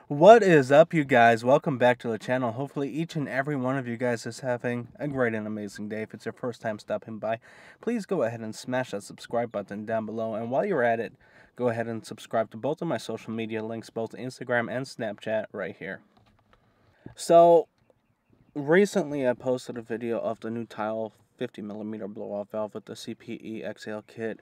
What is up, you guys? Welcome back to the channel. Hopefully each and every one of you guys is having a great and amazing day. If it's your first time stopping by, please go ahead and smash that subscribe button down below. And while you're at it, go ahead and subscribe to both of my social media links, both Instagram and Snapchat, right here. So recently I posted a video of the new Tial 50mm blow-off valve with the CPE Exhale Kit,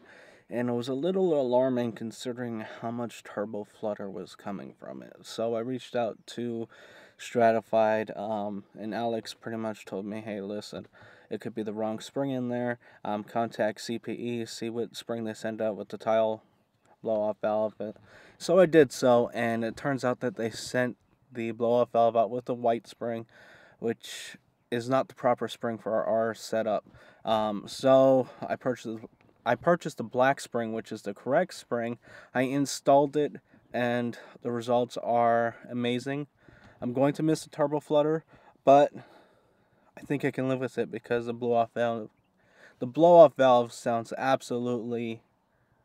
and it was a little alarming considering how much turbo flutter was coming from it. So I reached out to Stratified, and Alex pretty much told me, hey, listen, it could be the wrong spring in there. Contact CPE, see what spring they send out with the Tial blow-off valve. So I did so, and it turns out that they sent the blow-off valve out with the white spring, which is not the proper spring for our setup. So I purchased the black spring, which is the correct spring. I installed it, and the results are amazing. I'm going to miss the turbo flutter, but I think I can live with it because the blow-off valve sounds absolutely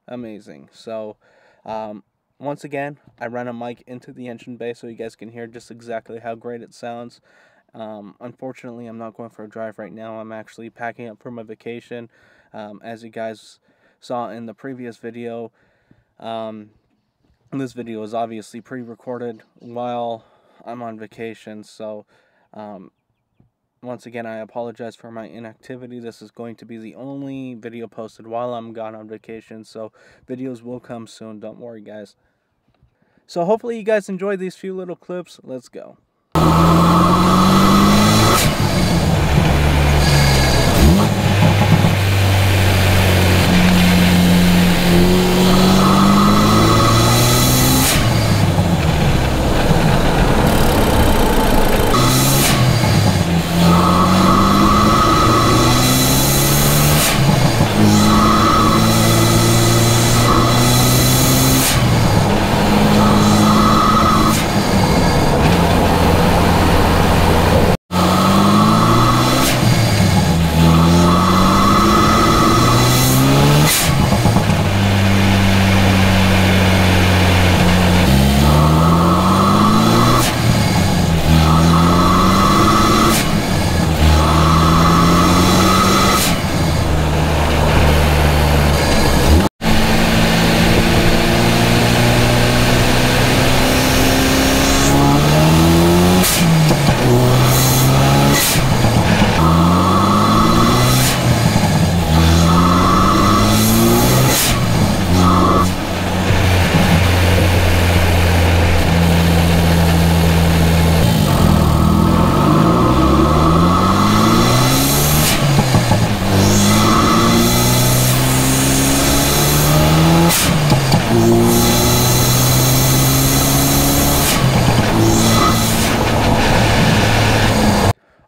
amazing. So once again, I ran a mic into the engine bay so you guys can hear just exactly how great it sounds. Unfortunately, I'm not going for a drive right now. I'm actually packing up for my vacation. As you guys saw in the previous video, this video is obviously pre-recorded while I'm on vacation. So once again, I apologize for my inactivity. This is going to be the only video posted while I'm gone on vacation, so videos will come soon. Don't worry, guys. So hopefully you guys enjoyed these few little clips. Let's go.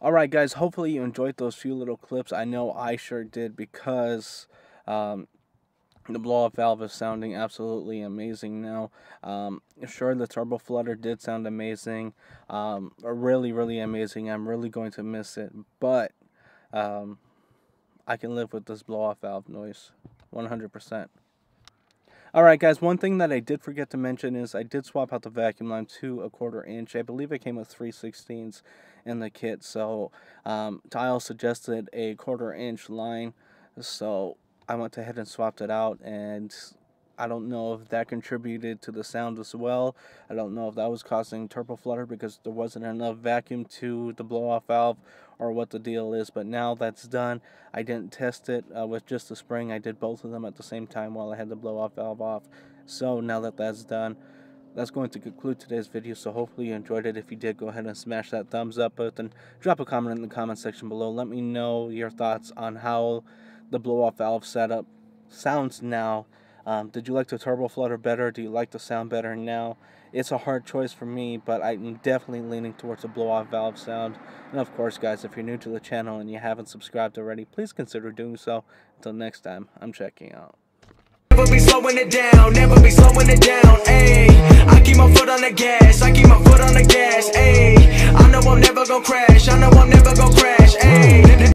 Alright guys, hopefully you enjoyed those few little clips. I know I sure did, because the blow-off valve is sounding absolutely amazing now. Sure, the turbo flutter did sound amazing, really amazing. I'm really going to miss it, but I can live with this blow-off valve noise 100%. Alright guys, one thing that I did forget to mention is I did swap out the vacuum line to a 1/4 inch. I believe it came with 3/16 in the kit, so Tial suggested a 1/4 inch line, so I went ahead and swapped it out, and I don't know if that contributed to the sound as well. I don't know if that was causing turbo flutter because there wasn't enough vacuum to the blow-off valve, or what the deal is, but now that's done. I didn't test it with just the spring. I did both of them at the same time while I had the blow-off valve off. So now that that's done, that's going to conclude today's video. So hopefully you enjoyed it. If you did, go ahead and smash that thumbs up button. Drop a comment in the comment section below. Let me know your thoughts on how the blow-off valve setup sounds now. Did you like the turbo flutter better? Do you like the sound better now? It's a hard choice for me, but I'm definitely leaning towards the blow-off valve sound. And of course, guys, if you're new to the channel and you haven't subscribed already, please consider doing so. Until next time, I'm checking out. Never be slowing it down, never be slowing it down, ayy. I keep my foot on the gas, I keep my foot on the gas, ayy. I know I'm never gonna crash, I know I'm never